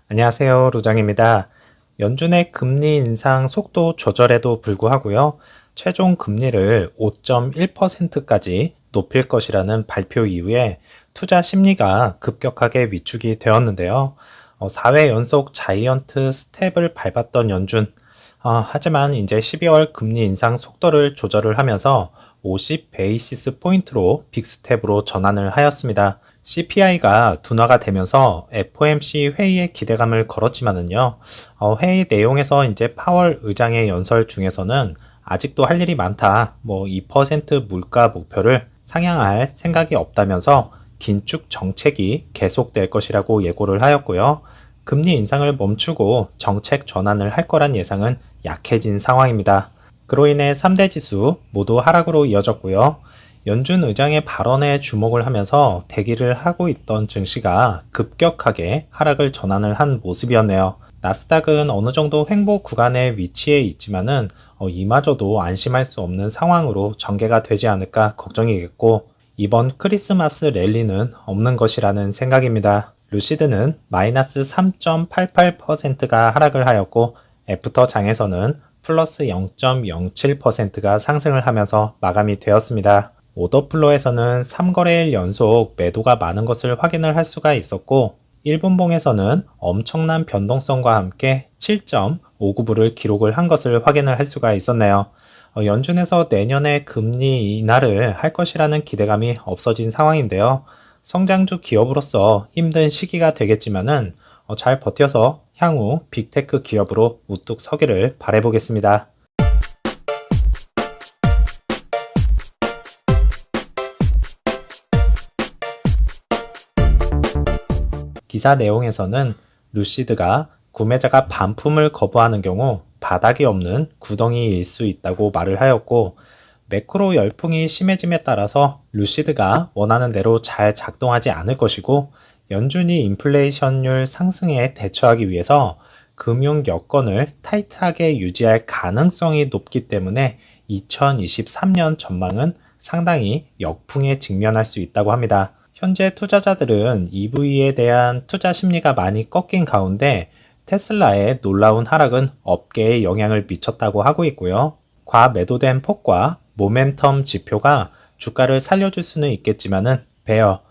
안녕하세요. 로장입니다. 연준의 금리 인상 속도 조절에도 불구하고요. 최종 금리를 5.1%까지 높일 것이라는 발표 이후에 투자 심리가 급격하게 위축이 되었는데요. 4회 연속 자이언트 스텝을 밟았던 연준. 하지만 이제 12월 금리 인상 속도를 조절을 하면서 50 베이시스 포인트로 빅스텝으로 전환을 하였습니다. CPI가 둔화가 되면서 FOMC 회의에 기대감을 걸었지만은요, 회의 내용에서 이제 파월 의장의 연설 중에서는 아직도 할 일이 많다, 2% 물가 목표를 상향할 생각이 없다면서 긴축 정책이 계속될 것이라고 예고를 하였고요. 금리 인상을 멈추고 정책 전환을 할 거란 예상은 약해진 상황입니다. 그로 인해 3대 지수 모두 하락으로 이어졌고요. 연준 의장의 발언에 주목을 하면서 대기를 하고 있던 증시가 급격하게 하락을 전환을 한 모습이었네요. 나스닥은 어느 정도 횡보 구간에 위치해 있지만은 이마저도 안심할 수 없는 상황으로 전개가 되지 않을까 걱정이겠고, 이번 크리스마스 랠리는 없는 것이라는 생각입니다. 루시드는 마이너스 3.88%가 하락을 하였고, 애프터 장에서는 플러스 0.07%가 상승을 하면서 마감이 되었습니다. 오더플로에서는 3거래일 연속 매도가 많은 것을 확인을 할 수가 있었고, 1분봉에서는 엄청난 변동성과 함께 7.59불을 기록을 한 것을 확인을 할 수가 있었네요. 연준에서 내년에 금리 인하를 할 것이라는 기대감이 없어진 상황인데요. 성장주 기업으로서 힘든 시기가 되겠지만은 잘 버텨서 향후 빅테크 기업으로 우뚝 서기를 바라보겠습니다. 기사 내용에서는 루시드가 구매자가 반품을 거부하는 경우 바닥이 없는 구덩이일 수 있다고 말을 하였고, 매크로 열풍이 심해짐에 따라서 루시드가 원하는 대로 잘 작동하지 않을 것이고, 연준이 인플레이션율 상승에 대처하기 위해서 금융 여건을 타이트하게 유지할 가능성이 높기 때문에 2023년 전망은 상당히 역풍에 직면할 수 있다고 합니다. 현재 투자자들은 EV에 대한 투자 심리가 많이 꺾인 가운데 테슬라의 놀라운 하락은 업계에 영향을 미쳤다고 하고 있고요. 과매도된 폭과 모멘텀 지표가 주가를 살려줄 수는 있겠지만은 베어,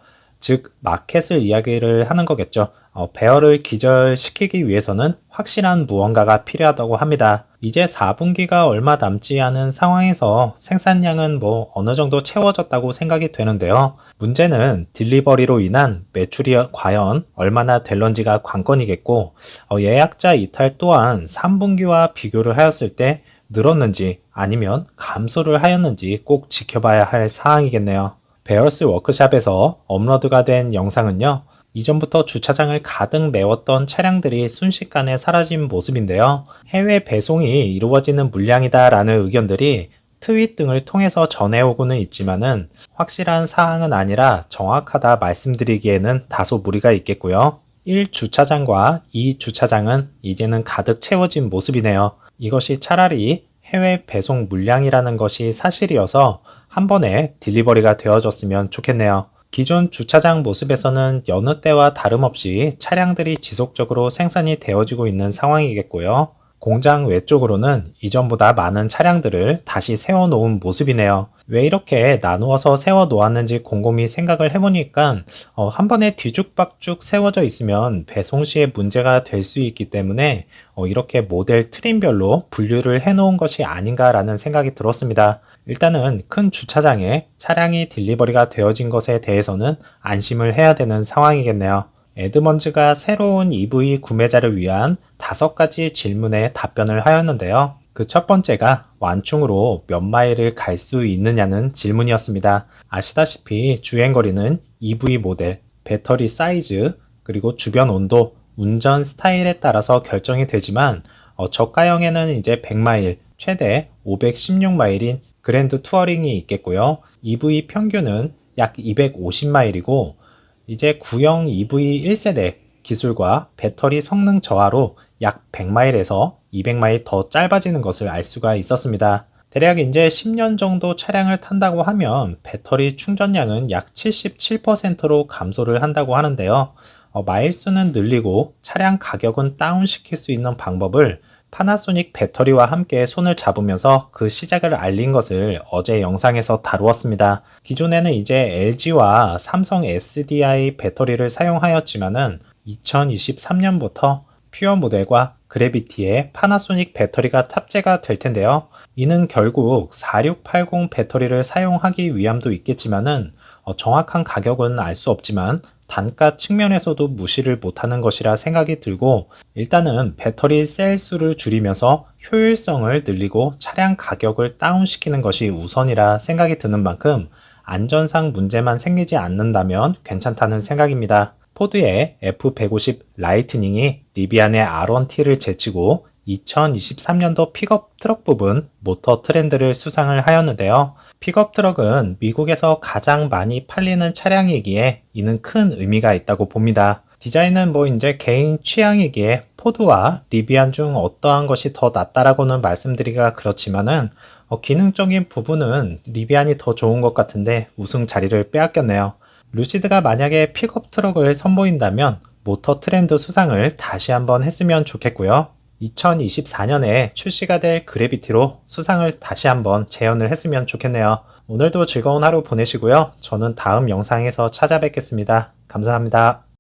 즉 마켓을 이야기를 하는 거겠죠. 베어를 기절시키기 위해서는 확실한 무언가가 필요하다고 합니다. 이제 4분기가 얼마 남지 않은 상황에서 생산량은 어느 정도 채워졌다고 생각이 되는데요. 문제는 딜리버리로 인한 매출이 과연 얼마나 될런지가 관건이겠고, 예약자 이탈 또한 3분기와 비교를 하였을 때 늘었는지 아니면 감소를 하였는지 꼭 지켜봐야 할 사항이겠네요. 베어스 워크샵에서 업로드가 된 영상은요, 이전부터 주차장을 가득 메웠던 차량들이 순식간에 사라진 모습인데요. 해외 배송이 이루어지는 물량이다 라는 의견들이 트윗 등을 통해서 전해오고는 있지만은 확실한 사항은 아니라 정확하다 말씀드리기에는 다소 무리가 있겠고요. 1주차장과 2주차장은 이제는 가득 채워진 모습이네요. 이것이 차라리 해외 배송 물량이라는 것이 사실이어서 한 번에 딜리버리가 되어졌으면 좋겠네요. 기존 주차장 모습에서는 여느 때와 다름없이 차량들이 지속적으로 생산이 되어지고 있는 상황이겠고요. 공장 외쪽으로는 이전보다 많은 차량들을 다시 세워놓은 모습이네요. 왜 이렇게 나누어서 세워놓았는지 곰곰이 생각을 해보니까 한 번에 뒤죽박죽 세워져 있으면 배송 시에 문제가 될 수 있기 때문에 이렇게 모델 트림별로 분류를 해놓은 것이 아닌가라는 생각이 들었습니다. 일단은 큰 주차장에 차량이 딜리버리가 되어진 것에 대해서는 안심을 해야 되는 상황이겠네요. 에드먼즈가 새로운 EV 구매자를 위한 5가지 질문에 답변을 하였는데요. 그 첫 번째가 완충으로 몇 마일을 갈 수 있느냐는 질문이었습니다. 아시다시피 주행거리는 EV 모델, 배터리 사이즈, 그리고 주변 온도, 운전 스타일에 따라서 결정이 되지만 저가형에는 이제 100마일, 최대 516마일인 그랜드 투어링이 있겠고요. EV 평균은 약 250마일이고 이제 구형 EV 1세대 기술과 배터리 성능 저하로 약 100마일에서 200마일 더 짧아지는 것을 알 수가 있었습니다. 대략 이제 10년 정도 차량을 탄다고 하면 배터리 충전량은 약 77%로 감소를 한다고 하는데요. 마일 수는 늘리고 차량 가격은 다운시킬 수 있는 방법을 파나소닉 배터리와 함께 손을 잡으면서 그 시작을 알린 것을 어제 영상에서 다루었습니다. 기존에는 이제 LG와 삼성 SDI 배터리를 사용하였지만은 2023년부터 퓨어 모델과 그래비티에 파나소닉 배터리가 탑재가 될 텐데요. 이는 결국 4680 배터리를 사용하기 위함도 있겠지만은 정확한 가격은 알 수 없지만 단가 측면에서도 무시를 못하는 것이라 생각이 들고, 일단은 배터리 셀 수를 줄이면서 효율성을 늘리고 차량 가격을 다운시키는 것이 우선이라 생각이 드는 만큼 안전상 문제만 생기지 않는다면 괜찮다는 생각입니다. 포드의 F150 라이트닝이 리비안의 R1T를 제치고 2023년도 픽업 트럭 부분 모터 트렌드를 수상을 하였는데요. 픽업 트럭은 미국에서 가장 많이 팔리는 차량이기에 이는 큰 의미가 있다고 봅니다. 디자인은 이제 개인 취향이기에 포드와 리비안 중 어떠한 것이 더 낫다라고는 말씀드리기가 그렇지만은 기능적인 부분은 리비안이 더 좋은 것 같은데 우승 자리를 빼앗겼네요. 루시드가 만약에 픽업 트럭을 선보인다면 모터 트렌드 수상을 다시 한번 했으면 좋겠고요. 2024년에 출시가 될 그래비티로 수상을 다시 한번 재현을 했으면 좋겠네요. 오늘도 즐거운 하루 보내시고요. 저는 다음 영상에서 찾아뵙겠습니다. 감사합니다.